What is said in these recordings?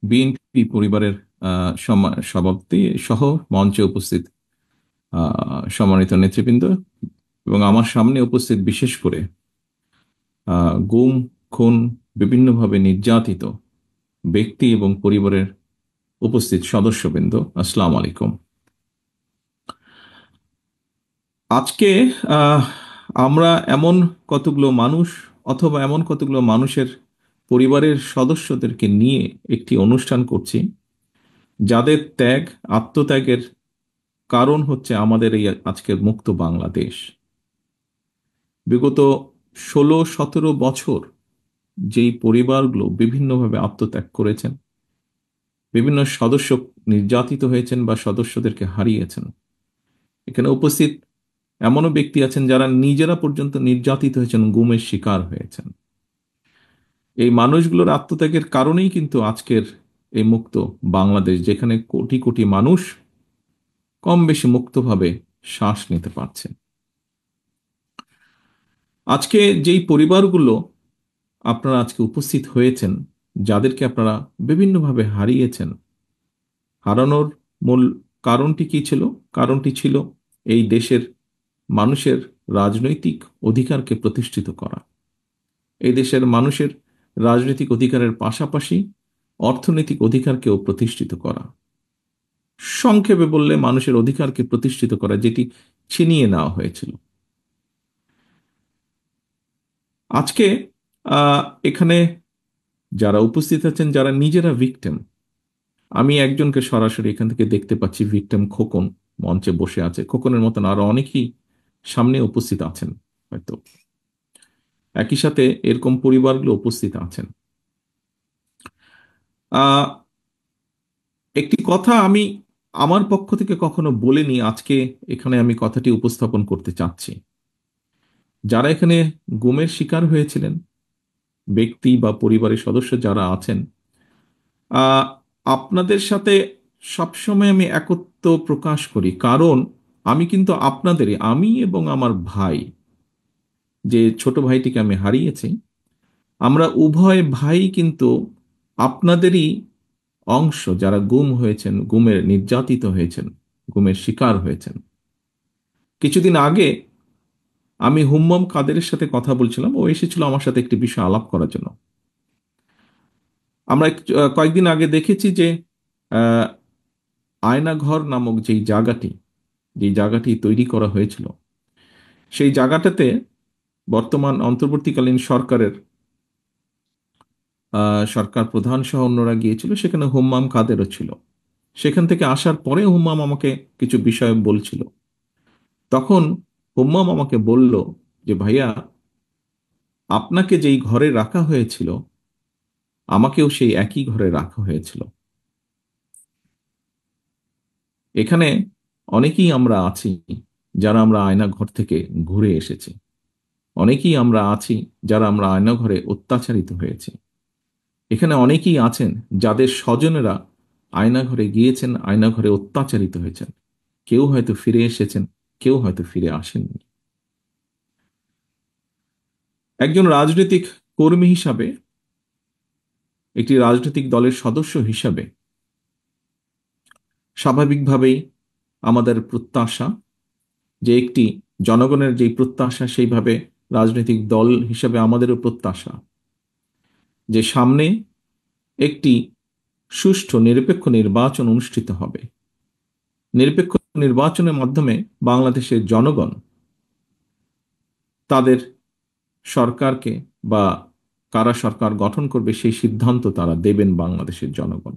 BNP পরিবারের সভাপতি সহ মঞ্চে উপস্থিত সম্মানিত নেতৃবৃন্দ এবং আমার সামনে উপস্থিত বিশেষ করে গুম, খুন, বিভিন্নভাবে নির্যাতিত ব্যক্তি এবং পরিবারের উপস্থিত সদস্যবৃন্দ, আসসালামু আলাইকুম। আজকে আহ, আমরা এমন কতগুলো মানুষ অথবা এমন কতগুলো মানুষের পরিবারের সদস্যদেরকে নিয়ে একটি অনুষ্ঠান করছি, যাদের ত্যাগ, আত্মত্যাগের কারণ হচ্ছে আমাদের এই আজকের মুক্ত বাংলাদেশ। বিগত 16-17 বছর যেই পরিবারগুলো বিভিন্নভাবে আত্মত্যাগ করেছেন, বিভিন্ন সদস্য নির্যাতিত হয়েছেন বা সদস্যদেরকে হারিয়েছেন, এখানে উপস্থিত এমনও ব্যক্তি আছেন যারা নিজেরা পর্যন্ত নির্যাতিত হয়েছেন, গুমের শিকার হয়েছেন। এই মানুষগুলোর আত্মত্যাগের কারণেই কিন্তু আজকের এই মুক্ত বাংলাদেশ, যেখানে কোটি কোটি মানুষ কম বেশি মুক্তভাবে শ্বাস নিতে পারছে। আজকে যেই পরিবারগুলো আপনারা আজকে উপস্থিত হয়েছেন, যাদেরকে আপনারা বিভিন্নভাবে হারিয়েছেন, হারানোর মূল কারণটি কি ছিল? কারণটি ছিল এই দেশের মানুষের রাজনৈতিক অধিকারকে প্রতিষ্ঠিত করা। এই দেশের মানুষের রাজনৈতিক অধিকারের পাশাপাশি অর্থনৈতিক অধিকারকেও প্রতিষ্ঠিত করা। সংক্ষেপে বললে মানুষের অধিকারকে প্রতিষ্ঠিত করা, যেটি ছিনিয়ে নেওয়া হয়েছিল। আজকে আহ, এখানে যারা উপস্থিত আছেন, যারা নিজেরা ভিকটিম, আমি একজনকে সরাসরি এখান থেকে দেখতে পাচ্ছি, ভিকটিম খোকন মঞ্চে বসে আছে। খোকনের মতন আরো অনেকেই সামনে উপস্থিত আছেন হয়তো, একই সাথে এরকম পরিবারগুলো উপস্থিত আছেন। আহ একটি কথা আমি আমার পক্ষ থেকে কখনো বলিনি, আজকে এখানে আমি কথাটি উপস্থাপন করতে চাচ্ছি। যারা এখানে গুমের শিকার হয়েছিলেন, ব্যক্তি বা পরিবারের সদস্য যারা আছেন, আহ, আপনাদের সাথে সবসময় আমি একত্ব প্রকাশ করি, কারণ আমি কিন্তু আপনাদেরই, আমি এবং আমার ভাই, যে ছোট ভাইটিকে আমি হারিয়েছি, আমরা উভয় ভাই কিন্তু আপনাদেরই অংশ, যারা গুম হয়েছেন, গুমের নির্যাতিত হয়েছেন, গুমের শিকার হয়েছেন। কিছুদিন আগে আমি হুম্মম কাদেরের সাথে কথা বলছিলাম, ও এসেছিল আমার সাথে একটি বিষয় আলাপ করার জন্য। আমরা কয়েকদিন আগে দেখেছি যে আহ, আয়নাঘর নামক যেই জায়গাটি তৈরি করা হয়েছিল, সেই জায়গাটাতে বর্তমান অন্তর্বর্তীকালীন সরকার প্রধান সহ অন্যরা গিয়েছিল, সেখানে হুম্মাম কাদেরও ছিল। সেখান থেকে আসার পরে হুম্মাম আমাকে কিছু বিষয় বলছিল। তখন হুম্মাম আমাকে বলল যে, ভাইয়া, আপনাকে যেই ঘরে রাখা হয়েছিল, আমাকেও সেই একই ঘরে রাখা হয়েছিল। এখানে অনেকেই আমরা আছি যারা আমরা আয়না ঘর থেকে ঘুরে এসেছি। অনেকেই আমরা আছি যারা আমরা আয়না ঘরে অত্যাচারিত হয়েছি। এখানে অনেকেই আছেন যাদের স্বজনেরা আয়না ঘরে গিয়েছেন, আয়না ঘরে অত্যাচারিত হয়েছেন। কেউ হয়তো ফিরে এসেছেন, কেউ হয়তো ফিরে আসেননি। একজন রাজনৈতিক কর্মী হিসাবে, একটি রাজনৈতিক দলের সদস্য হিসাবে, স্বাভাবিকভাবেই আমাদের প্রত্যাশা যে একটি জনগণের যেই প্রত্যাশা, সেইভাবে রাজনৈতিক দল হিসাবে আমাদেরও প্রত্যাশা যে সামনে একটি সুষ্ঠু নিরপেক্ষ নির্বাচন অনুষ্ঠিত হবে। নিরপেক্ষ নির্বাচনের মাধ্যমে বাংলাদেশের জনগণ তাদের সরকারকে বা কারা সরকার গঠন করবে সেই সিদ্ধান্ত তারা দেবেন বাংলাদেশের জনগণ।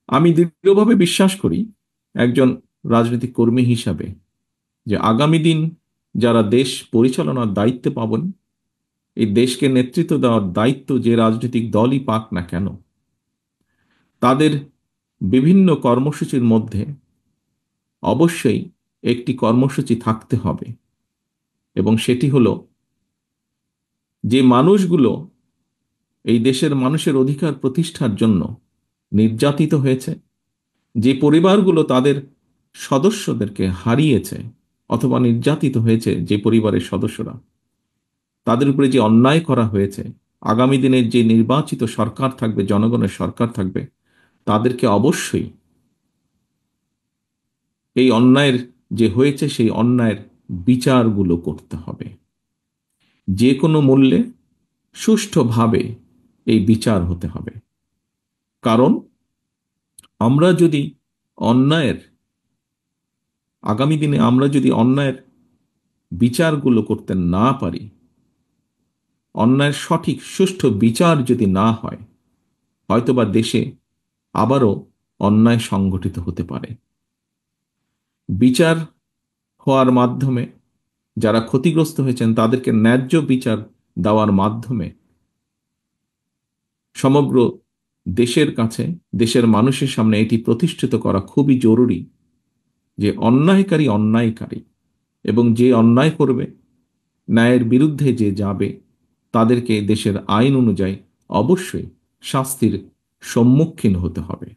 আমি দৃঢ়ভাবে বিশ্বাস করি একজন রাজনৈতিক কর্মী হিসাবে যে আগামী দিন যারা দেশ পরিচালনার দায়িত্বে পাবেন, এই দেশকে নেতৃত্ব দেওয়ার দায়িত্ব যে রাজনৈতিক দলই পাক না কেন, তাদের বিভিন্ন কর্মসূচির মধ্যে অবশ্যই একটি কর্মসূচি থাকতে হবে, এবং সেটি হলো যে মানুষগুলো এই দেশের মানুষের অধিকার প্রতিষ্ঠার জন্য নির্যাতিত হয়েছে, যে পরিবারগুলো তাদের সদস্যদেরকে হারিয়েছে অথবা নির্যাতিত হয়েছে, যে পরিবারের সদস্যরা, তাদের উপরে যে অন্যায় করা হয়েছে, আগামী দিনের যে নির্বাচিত সরকার থাকবে, জনগণের সরকার থাকবে, তাদেরকে অবশ্যই এই অন্যায়ের যে হয়েছে সেই অন্যায়ের বিচারগুলো করতে হবে। যে কোনো মূল্যে সুষ্ঠুভাবে এই বিচার হতে হবে। কারণ আমরা যদি অন্যায়ের আগামী দিনে আমরা যদি অন্যায়ের বিচারগুলো করতে না পারি, অন্যায়ের সঠিক সুষ্ঠু বিচার যদি না হয়, হয়তোবা দেশে আবারও অন্যায় সংগঠিত হতে পারে। বিচার হওয়ার মাধ্যমে যারা ক্ষতিগ্রস্ত হয়েছেন তাদেরকে ন্যায্য বিচার দেওয়ার মাধ্যমে সমগ্র দেশের কাছে, দেশের মানুষের সামনে এটি প্রতিষ্ঠিত করা খুবই জরুরি যে অন্যায়কারী অন্যায়কারী, এবং যে অন্যায় করবে, ন্যায়ের বিরুদ্ধে যে যাবে, তাদেরকে দেশের আইন অনুযায়ী অবশ্যই শাস্তির সম্মুখীন হতে হবে।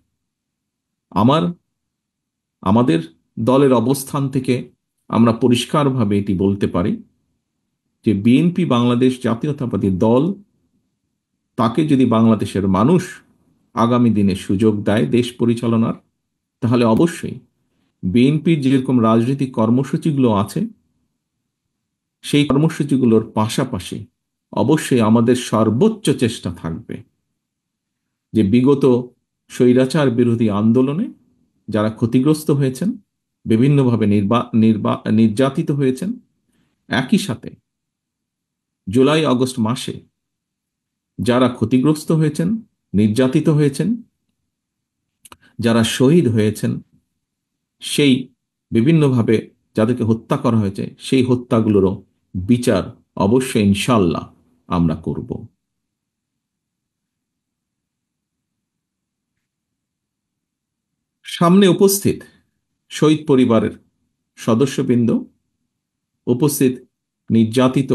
আমার আমাদের দলের অবস্থান থেকে আমরা পরিষ্কারভাবে এটি বলতে পারি যে বিএনপি বাংলাদেশ জাতীয়তাবাদী দল, তাকে যদি বাংলাদেশের মানুষ আগামী দিনে সুযোগ দেয় দেশ পরিচালনার, তাহলে অবশ্যই বিএনপির যেরকম রাজনৈতিক কর্মসূচিগুলো আছে সেই কর্মসূচিগুলোর পাশাপাশি অবশ্যই আমাদের সর্বোচ্চ চেষ্টা থাকবে যে বিগত স্বৈরাচার বিরোধী আন্দোলনে যারা ক্ষতিগ্রস্ত হয়েছেন, বিভিন্নভাবে নির্যাতিত হয়েছেন, একই সাথে জুলাই আগস্ট মাসে যারা ক্ষতিগ্রস্ত হয়েছেন, নির্যাতিত হয়েছেন, যারা শহীদ হয়েছেন, সেই বিভিন্নভাবে যাদেরকে হত্যা করা হয়েছে সেই হত্যাগুলোরও বিচার অবশ্যই ইনশাল্লাহ আমরা করব। সামনে উপস্থিত শহীদ পরিবারের সদস্যবৃন্দ, উপস্থিত নির্যাতিত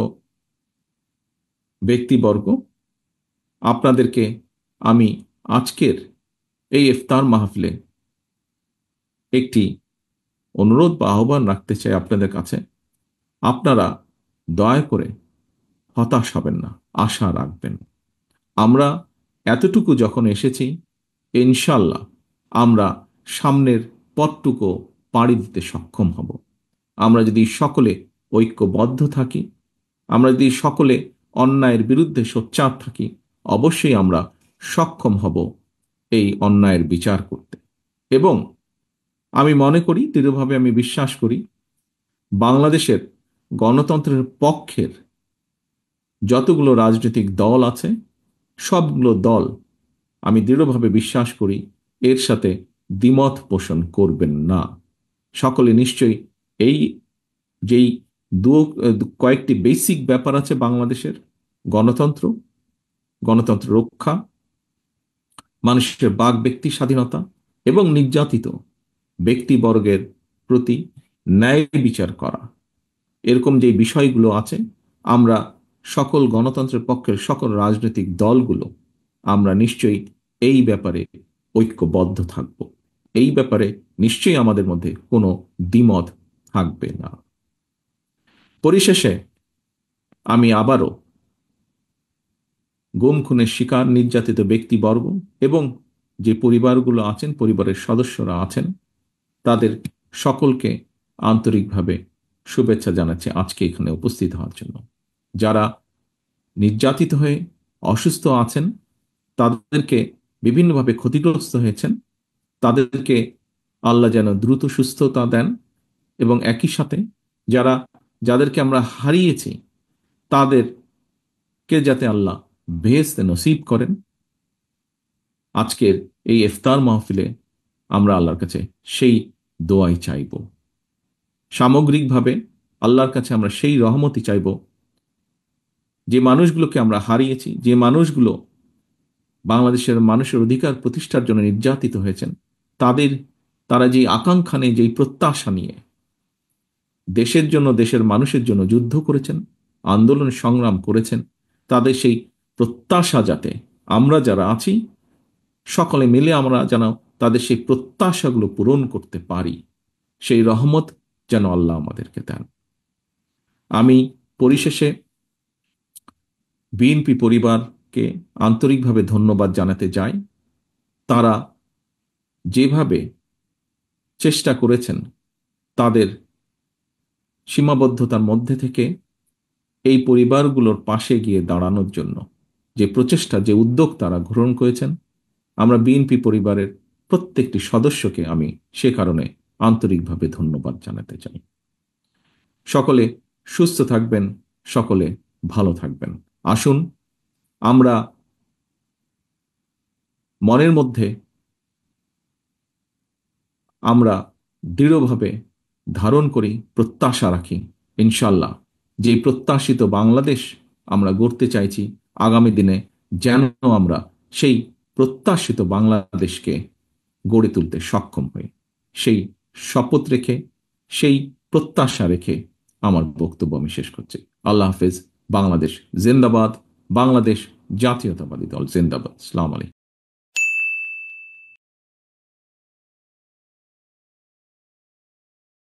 ব্যক্তিবর্গ, আপনাদেরকে আমি আজকের এই ইফতার মাহফিলে একটি অনুরোধ বা আহ্বান রাখতে চাই আপনাদের কাছে। আপনারা দয়া করে হতাশ হবেন না, আশা রাখবেন। আমরা এতটুকু যখন এসেছি, ইনশাল্লাহ আমরা সামনের পথটুকু পাড়ি দিতে সক্ষম হব। আমরা যদি সকলে ঐক্যবদ্ধ থাকি, আমরা যদি সকলে অন্যায়ের বিরুদ্ধে সোচ্চার থাকি, অবশ্যই আমরা সক্ষম হব এই অন্যায়ের বিচার করতে। এবং আমি মনে করি, দৃঢ়ভাবে আমি বিশ্বাস করি, বাংলাদেশের গণতন্ত্রের পক্ষের যতগুলো রাজনৈতিক দল আছে, সবগুলো দল, আমি দৃঢ়ভাবে বিশ্বাস করি, এর সাথে দ্বিমত পোষণ করবেন না। সকলে নিশ্চয়ই এই যেই কয়েকটি বেসিক ব্যাপার আছে বাংলাদেশের: গণতন্ত্র, গণতন্ত্র রক্ষা, মানুষের বাক ব্যক্তি স্বাধীনতা এবং নির্যাতিত ব্যক্তিবর্গের প্রতি ন্যায় বিচার করা, এরকম যে বিষয়গুলো আছে, আমরা সকল গণতন্ত্রের পক্ষের সকল রাজনৈতিক দলগুলো আমরা নিশ্চয়ই এই ব্যাপারে ঐক্যবদ্ধ থাকব। এই ব্যাপারে নিশ্চয়ই আমাদের মধ্যে কোনো দ্বিমত থাকবে না। পরিশেষে আমি আবারও গুম খুনের শিকার নির্যাতিত ব্যক্তিবর্গ এবং যে পরিবারগুলো আছেন, পরিবারের সদস্যরা আছেন, তাদের সকলকে আন্তরিকভাবে শুভেচ্ছা জানাচ্ছি আজকে এখানে উপস্থিত হওয়ার জন্য। যারা নির্যাতিত হয়ে অসুস্থ আছেন, তাদেরকে বিভিন্নভাবে ক্ষতিগ্রস্ত হয়েছেন, তাদেরকে আল্লাহ যেন দ্রুত সুস্থতা দেন, এবং একই সাথে যাদেরকে আমরা হারিয়েছি তাদেরকে যাতে আল্লাহ বেহেশত নসিব করেন। আজকের এই ইফতার মাহফিলে আমরা আল্লাহর কাছে সেই দোয়াই চাইব। সামগ্রিকভাবে আল্লাহর কাছে আমরা সেই রহমতই চাইব, যে মানুষগুলোকে আমরা হারিয়েছি, যে মানুষগুলো বাংলাদেশের মানুষের অধিকার প্রতিষ্ঠার জন্য নির্যাতিত হয়েছেন, তারা যেই আকাঙ্ক্ষা নিয়ে, যেই প্রত্যাশা নিয়ে দেশের জন্য, দেশের মানুষের জন্য যুদ্ধ করেছেন, আন্দোলন সংগ্রাম করেছেন, তাদের সেই প্রত্যাশা যাতে আমরা যারা আছি সকলে মিলে আমরা যেন তাদের সেই প্রত্যাশাগুলো পূরণ করতে পারি, সেই রহমত যেন আল্লাহ আমাদেরকে দেন। আমি পরিশেষে বিএনপি পরিবার পরিবারকে আন্তরিকভাবে ধন্যবাদ জানাতে চাই। তারা যেভাবে চেষ্টা করেছেন তাদের সীমাবদ্ধতার মধ্যে থেকে এই পরিবারগুলোর পাশে গিয়ে দাঁড়ানোর জন্য যে প্রচেষ্টা, যে উদ্যোগ তারা গ্রহণ করেছেন, আমরা বিএনপি পরিবারের প্রত্যেকটি সদস্যকে আমি সে কারণে আন্তরিকভাবে ধন্যবাদ জানাতে চাই। সকলে সুস্থ থাকবেন, সকলে ভালো থাকবেন। আসুন আমরা মনের মধ্যে আমরা দৃঢ়ভাবে ধারণ করি, প্রত্যাশা রাখি, ইনশাল্লাহ যে প্রত্যাশিত বাংলাদেশ আমরা গড়তে চাইছি আগামী দিনে, যেন আমরা সেই প্রত্যাশিত বাংলাদেশকে গড়ে তুলতে সক্ষম হই। সেই শপথ রেখে, সেই প্রত্যাশা রেখে আমার বক্তব্য আমি শেষ করছি। আল্লাহ হাফেজ। বাংলাদেশ জিন্দাবাদ। বাংলাদেশ জাতীয়তাবাদী দল জিন্দাবাদ। আসসালামু আলাইকুম।